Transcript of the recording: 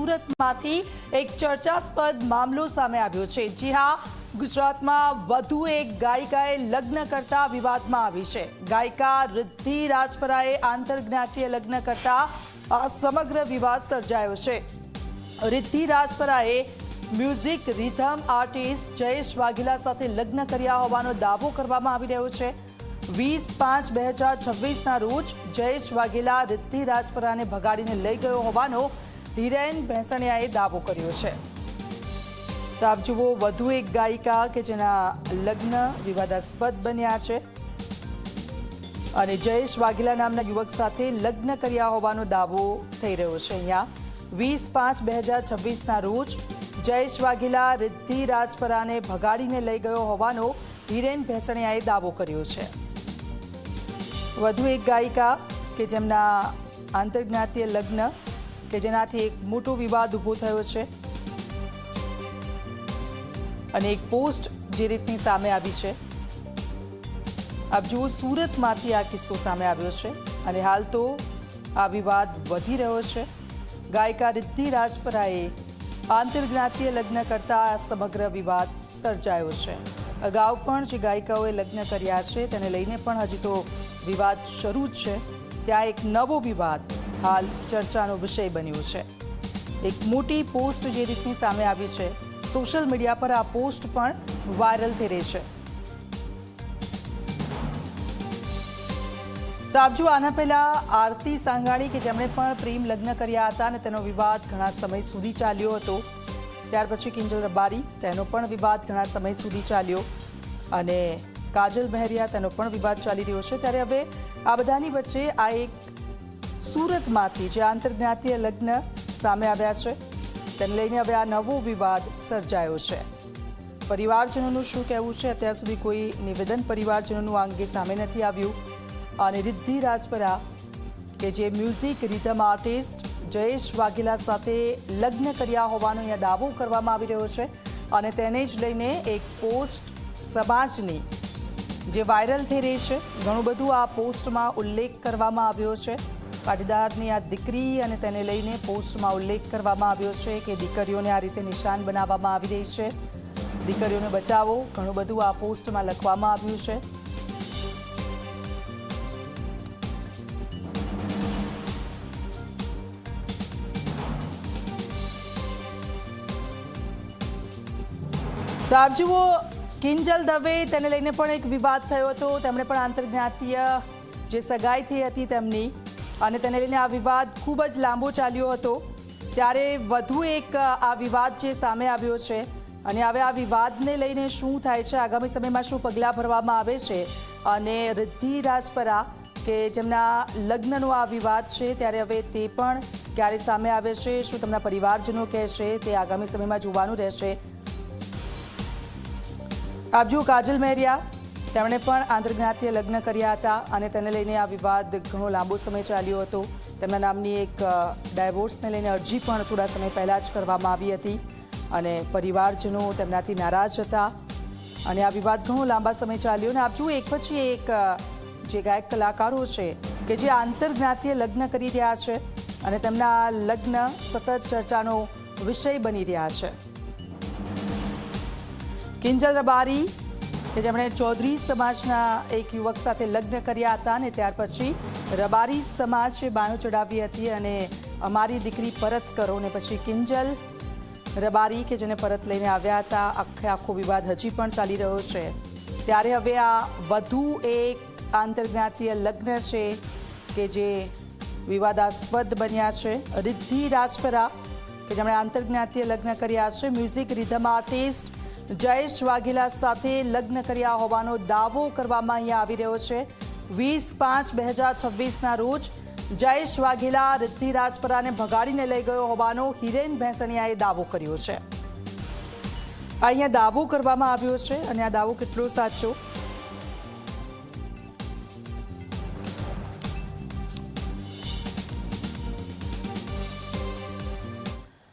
સુરતમાંથી એક ચર્ચાસ્પદ મામલો સામે આવ્યો છે। જી હા, ગુજરાતમાં વધુ એક ગાયિકાએ લગ્ન કરતા વિવાદમાં આવી છે। ગાયિકા રિદ્ધિ રાજપરાએ આંતરજ્ઞાતીય લગ્ન કરતા આ સમગ્ર વિવાદ સર્જાયો છે। રિદ્ધિ રાજપરાએ music rhythm artist Jayesh Vaghela સાથે લગ્ન કર્યા હોવાનો દાવો કરવામાં આવી રહ્યો છે। 20/5/2026ના રોજ જયેશ વાઘેલા રિદ્ધિ રાજપરાને ભગાડીને લઈ ગયો હોવાનો હિરેન ભેંસણિયાએ દાવો કર્યો છે। તો આપ જુઓ, વધુ એક ગાયિકા કે જેના લગ્ન વિવાદાસ્પદ બન્યા છે અને જયેશ વાઘેલા નામના યુવક સાથે લગ્ન કર્યા હોવાનો દાવો થઈ રહ્યો છે। અહીંયા 20/5/2026ના રોજ જયેશ વાઘેલા રિદ્ધિ રાજપરાને ભગાડીને લઈ ગયો હોવાનો હિરેન ભેંસણિયાએ દાવો કર્યો છે। વધુ એક ગાયિકા કે જેમના આંતરજ્ઞાતીય લગ્ન કે જેનાથી એક મોટો વિવાદ ઊભો થયો છે અને એક પોસ્ટ જે રીતની સામે આવી છે। આપ જુઓ, સુરતમાંથી આ કિસ્સો સામે આવ્યો છે અને હાલ તો આ વિવાદ વધી રહ્યો છે। ગાયિકા રિદ્ધિ રાજપરાએ આંતરજ્ઞાતીય લગ્ન કરતા આ સમગ્ર વિવાદ સર્જાયો છે। અગાઉ પણ જે ગાયિકાઓએ લગ્ન કર્યા છે તેને લઈને પણ હજી તો વિવાદ શરૂ જ છે। ત્યાં એક નવો વિવાદ હાલ ચર્ચાનો વિષય બન્યો છે। એક મોટી પોસ્ટ જે રીતની સામે આવી છે, સોશિયલ મીડિયા પર આ પોસ્ટ પણ વાયરલ થઈ રહી છે। તો આપ જો, આના પહેલા આરતી સાંગાણી કે જેમણે પણ પ્રેમ લગ્ન કર્યા હતા અને તેનો વિવાદ ઘણા સમય સુધી ચાલ્યો હતો। ત્યાર પછી કિંજલ રબારી, તેનો પણ વિવાદ ઘણા સમય સુધી ચાલ્યો અને કાજલ મહેરિયા, તેનો પણ વિવાદ ચાલી રહ્યો છે। ત્યારે હવે આ બધાની વચ્ચે આ એક સુરતમાંથી જે આંતરજ્ઞાતીય લગ્ન સામે આવ્યા છે તેને લઈને હવે આ નવો વિવાદ સર્જાયો છે। પરિવારજનોનું શું કહેવું છે? અત્યાર સુધી કોઈ નિવેદન પરિવારજનોનું આ અંગે સામે નથી આવ્યું અને રિદ્ધિ રાજપરા કે જે music rhythm artist Jayesh Vaghela સાથે લગ્ન કર્યા હોવાનો અહીંયા દાવો કરવામાં આવી રહ્યો છે અને તેને જ લઈને એક પોસ્ટ સમાજની જે વાયરલ થઈ રહી છે। ઘણું બધું આ પોસ્ટમાં ઉલ્લેખ કરવામાં આવ્યો છે। પાટીદારની આ દીકરી અને તેને લઈને પોસ્ટમાં ઉલ્લેખ કરવામાં આવ્યો છે કે દીકરીઓને આ રીતે નિશાન બનાવવામાં આવી રહી છે, દીકરીઓને બચાવો, ઘણું બધું આ પોસ્ટમાં લખવામાં આવ્યું છે। તો આપ જુઓ, કિંજલ દવે, તેને લઈને પણ એક વિવાદ થયો હતો। તેમણે પણ આંતરજ્ઞાતીય જે સગાઈ થઈ હતી તેમની અને તેને લઈને આ વિવાદ ખૂબ જ લાંબો ચાલ્યો હતો। ત્યારે વધુ એક આ વિવાદ જે સામે આવ્યો છે અને હવે આ વિવાદને લઈને શું થાય છે, આગામી સમયમાં શું પગલાં ભરવામાં આવે છે અને રિદ્ધિ રાજપરા કે જેમના લગ્નનો આ વિવાદ છે ત્યારે હવે તે પણ ક્યારે સામે આવે છે, શું તેમના પરિવારજનો કહેશે, તે આગામી સમયમાં જોવાનું રહેશે। આપ જુઓ, કાજલ મહેરિયા, તેમણે પણ આંતરજ્ઞાતીય લગ્ન કર્યા હતા અને તેને લઈને આ વિવાદ ઘણો લાંબો સમય ચાલ્યો હતો। તેમના નામની એક ડાયવોર્સને લઈને અરજી પણ થોડા સમય પહેલાં જ કરવામાં આવી હતી અને પરિવારજનો તેમનાથી નારાજ હતા અને આ વિવાદ ઘણો લાંબા સમય ચાલ્યો। અને આપ જુઓ, એક પછી એક જે ગાયક કલાકારો છે કે જે આંતરજ્ઞાતીય લગ્ન કરી રહ્યા છે અને તેમના લગ્ન સતત ચર્ચાનો વિષય બની રહ્યા છે। કિંજલ રબારી કે જેમણે ચૌધરી સમાજના એક યુવક સાથે લગ્ન કર્યા હતા અને ત્યાર પછી રબારી સમાજે બાનો ચડાવી હતી અને અમારી દીકરી પરત કરો, અને પછી કિંજલ રબારી કે જેને પરત લઈને આવ્યા હતા। આખો વિવાદ હજી પણ ચાલી રહ્યો છે। ત્યારે હવે આ વધુ એક આંતરજ્ઞાતીય લગ્ન છે કે જે વિવાદાસ્પદ બન્યા છે। રિદ્ધિ રાજપરા કે જેમણે આંતરજ્ઞાતીય લગ્ન કર્યા છે, music rhythm artist Jayesh Vaghela સાથે લગ્ન કર્યા હોવાનો દાવો કરવામાં અહીંયા આવી રહ્યો છે। 20/5/2026ના રોજ જયેશ વાઘેલા રિદ્ધિ રાજપરાને ભગાડીને લઈ ગયો હોવાનો હિરેન ભેંસણિયાએ દાવો કર્યો છે। અહીંયા દાવો કરવામાં આવ્યો છે અને આ દાવો કેટલો સાચો